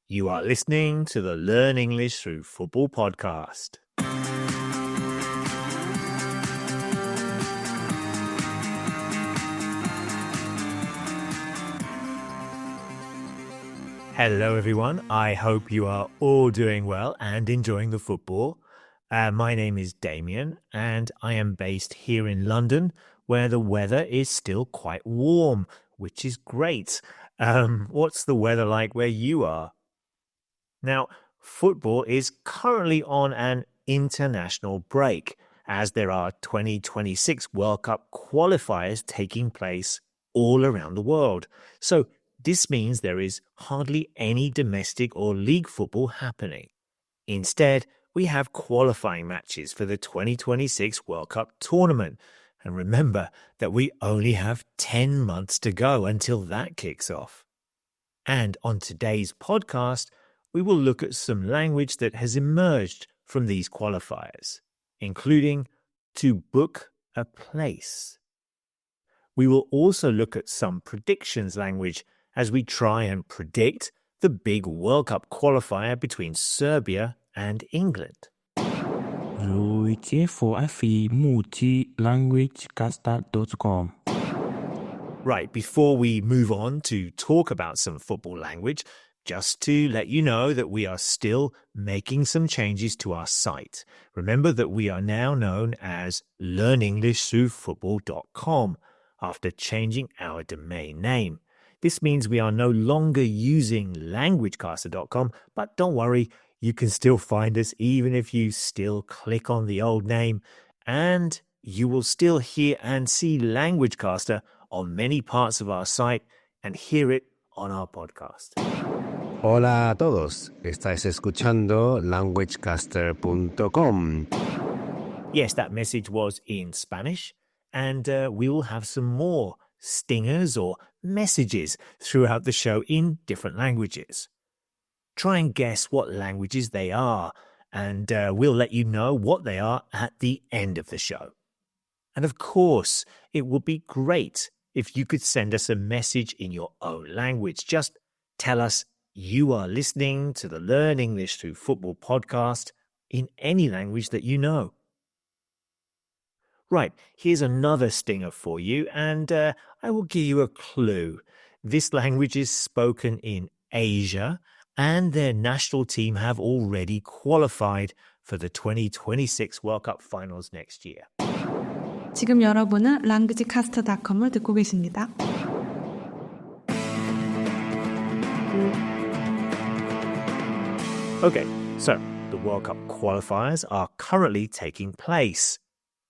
You are listening to the Learn English Through Football podcast. Hello everyone, I hope you are all doing well and enjoying the football. My name is Damien and I am based here in London where the weather is still quite warm, which is great. What's the weather like where you are? Now, football is currently on an international break as there are 2026 World Cup qualifiers taking place all around the world. So this means there is hardly any domestic or league football happening. Instead, we have qualifying matches for the 2026 World Cup tournament. And remember that we only have 10 months to go until that kicks off. And on today's podcast, we will look at some language that has emerged from these qualifiers, including to book a place. We will also look at some predictions language as we try and predict the big World Cup qualifier between Serbia and England. languagecaster.com. Right, before we move on to talk about some football language, just to let you know that we are still making some changes to our site. Remember that we are now known as learnenglishthroughfootball.com after changing our domain name. This means we are no longer using languagecaster.com, but don't worry, you can still find us even if you still click on the old name, and you will still hear and see LanguageCaster on many parts of our site and hear it on our podcast. Hola a todos, estáis escuchando languagecaster.com. Yes, that message was in Spanish, and we will have some more stingers or messages throughout the show in different languages. Try and guess what languages they are, and we'll let you know what they are at the end of the show. And of course, it would be great if you could send us a message in your own language. Just tell us you are listening to the Learn English Through Football podcast in any language that you know. Right, here's another stinger for you, and I will give you a clue. This language is spoken in Asia, and their national team have already qualified for the 2026 World Cup finals next year. 지금 여러분은 languagecaster.com을 듣고 계십니다. Okay, so the World Cup qualifiers are currently taking place.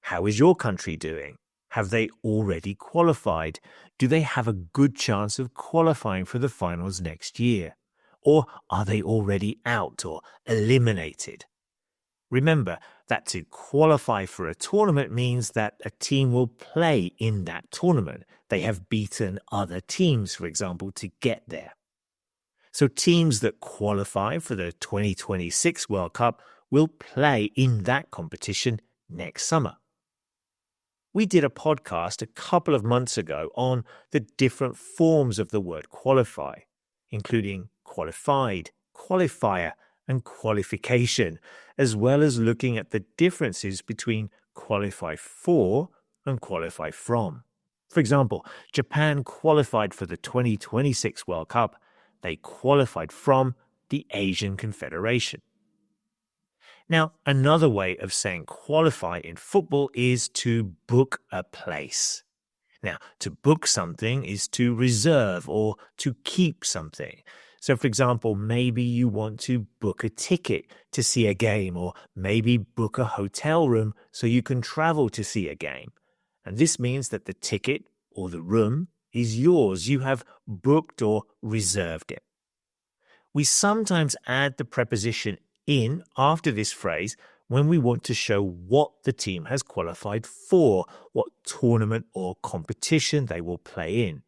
How is your country doing? Have they already qualified? Do they have a good chance of qualifying for the finals next year? Or are they already out or eliminated? Remember that to qualify for a tournament means that a team will play in that tournament. They have beaten other teams, for example, to get there. So teams that qualify for the 2026 World Cup will play in that competition next summer. We did a podcast a couple of months ago on the different forms of the word qualify, including qualified, qualifier, and qualification, as well as looking at the differences between qualify for and qualify from. For example, Japan qualified for the 2026 World Cup. They qualified from the Asian Confederation. Now, another way of saying qualify in football is to book a place. Now, to book something is to reserve or to keep something. So, for example, maybe you want to book a ticket to see a game, or maybe book a hotel room so you can travel to see a game. And this means that the ticket or the room is yours. You have booked or reserved it. We sometimes add the preposition in after this phrase when we want to show what the team has qualified for, what tournament or competition they will play in.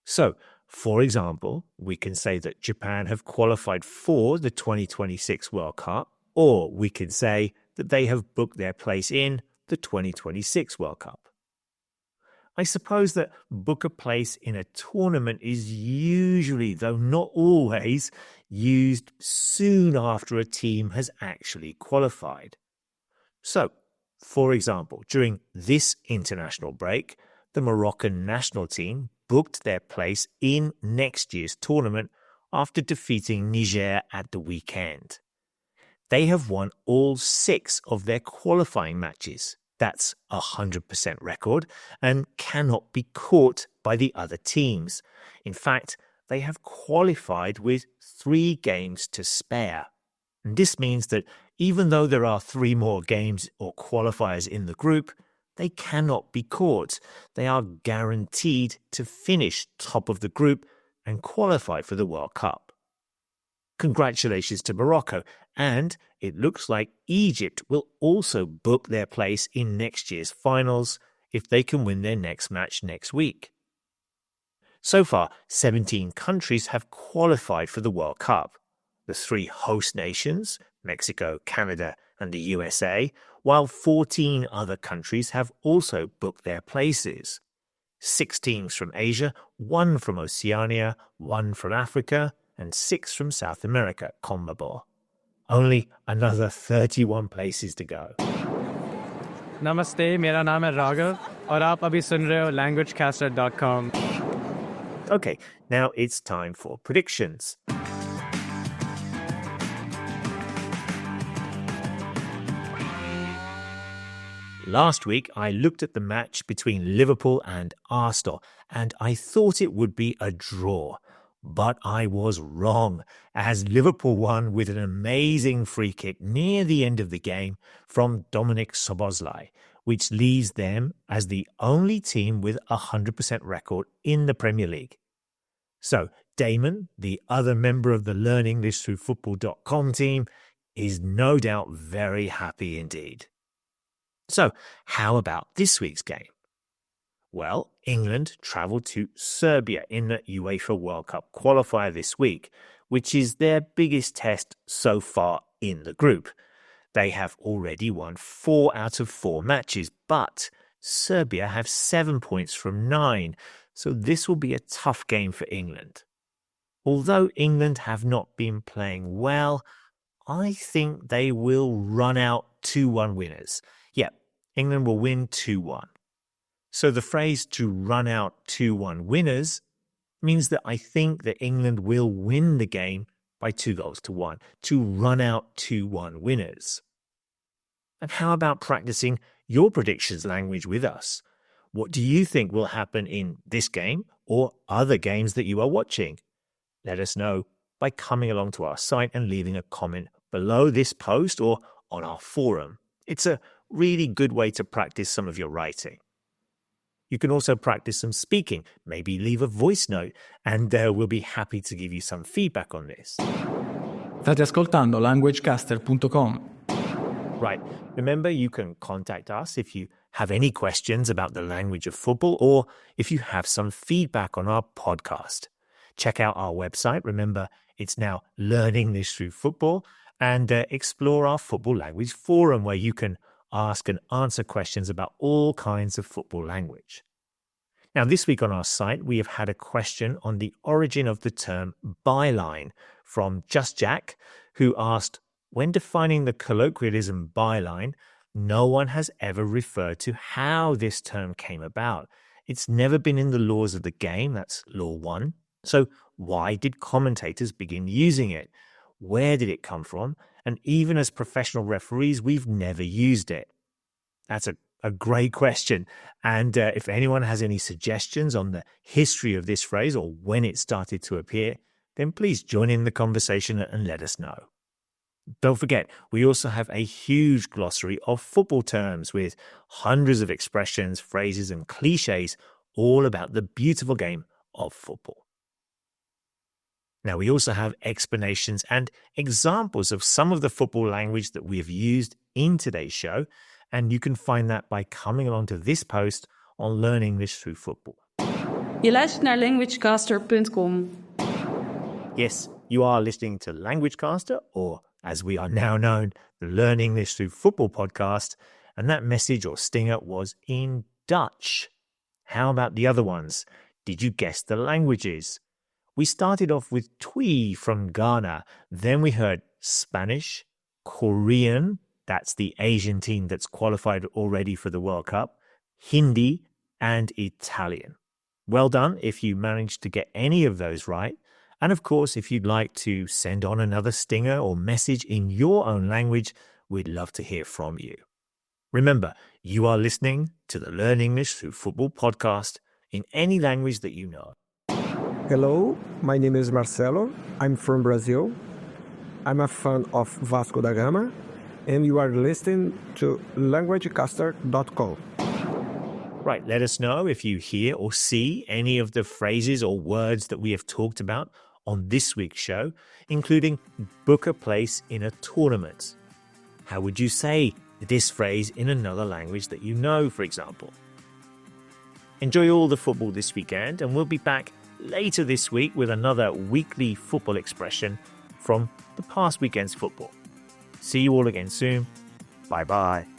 So, for example, we can say that Japan have qualified for the 2026 World Cup, or we can say that they have booked their place in the 2026 World Cup. I suppose that book a place in a tournament is usually, though not always, used soon after a team has actually qualified. So, for example, during this international break, the Moroccan national team booked their place in next year's tournament after defeating Niger at the weekend. They have won all 6 of their qualifying matches. That's a 100% record and cannot be caught by the other teams. In fact, they have qualified with 3 games to spare. And this means that even though there are 3 more games or qualifiers in the group, they cannot be caught. They are guaranteed to finish top of the group and qualify for the World Cup. Congratulations to Morocco, and it looks like Egypt will also book their place in next year's finals if they can win their next match next week. So far, 17 countries have qualified for the World Cup. The 3 host nations, Mexico, Canada, and the USA, while 14 other countries have also booked their places. 6 teams from Asia, 1 from Oceania, 1 from Africa, and 6 from South America, CONMEBOL. Only another 31 places to go. नमस्ते, मेरा नाम है राघव और आप अभी सुन रहे हो languagecaster.com. Okay, now it's time for predictions. Last week, I looked at the match between Liverpool and Arsenal, and I thought it would be a draw. But I was wrong, as Liverpool won with an amazing free kick near the end of the game from Dominik Szoboszlai, which leaves them as the only team with a 100% record in the Premier League. So, Damon, the other member of the Learning This Through Football.com team, is no doubt very happy indeed. So, how about this week's game? Well, England travelled to Serbia in the UEFA World Cup qualifier this week, which is their biggest test so far in the group. They have already won 4 out of 4 matches, but Serbia have 7 points from 9, so this will be a tough game for England. Although England have not been playing well, I think they will run out 2-1 winners. Yeah, England will win 2-1. So the phrase to run out 2-1 winners means that I think that England will win the game by 2-1, to run out 2-1 winners. And how about practicing your predictions language with us? What do you think will happen in this game or other games that you are watching? Let us know by coming along to our site and leaving a comment below this post or on our forum. It's a really good way to practice some of your writing. You can also practice some speaking, maybe leave a voice note, and we'll be happy to give you some feedback on this. State ascoltando languagecaster.com. Right, remember you can contact us if you have any questions about the language of football or if you have some feedback on our podcast. Check out our website, remember it's now Learning This Through Football, and explore our football language forum where you can ask and answer questions about all kinds of football language. Now, this week on our site, we have had a question on the origin of the term byline from Just Jack, who asked, when defining the colloquialism byline, no one has ever referred to how this term came about. It's never been in the laws of the game, that's Law 1. So why did commentators begin using it? Where did it come from? And even as professional referees, we've never used it. That's a great question. And if anyone has any suggestions on the history of this phrase or when it started to appear, then please join in the conversation and let us know. Don't forget, we also have a huge glossary of football terms with hundreds of expressions, phrases, and cliches all about the beautiful game of football. Now, we also have explanations and examples of some of the football language that we have used in today's show, and you can find that by coming along to this post on Learning This Through Football. Je luistert naar languagecaster.com. Yes, you are listening to LanguageCaster, or as we are now known, the Learning This Through Football podcast, and that message or stinger was in Dutch. How about the other ones? Did you guess the languages? We started off with Twi from Ghana. Then we heard Spanish, Korean, that's the Asian team that's qualified already for the World Cup, Hindi, and Italian. Well done if you managed to get any of those right. And of course, if you'd like to send on another stinger or message in your own language, we'd love to hear from you. Remember, you are listening to the Learn English Through Football podcast in any language that you know. Hello, my name is Marcelo. I'm from Brazil. I'm a fan of Vasco da Gama, and you are listening to languagecaster.com. Right, let us know if you hear or see any of the phrases or words that we have talked about on this week's show, including book a place in a tournament. How would you say this phrase in another language that you know, for example? Enjoy all the football this weekend, and we'll be back later this week with another weekly football expression from the past weekend's football. See you all again soon. Bye-bye.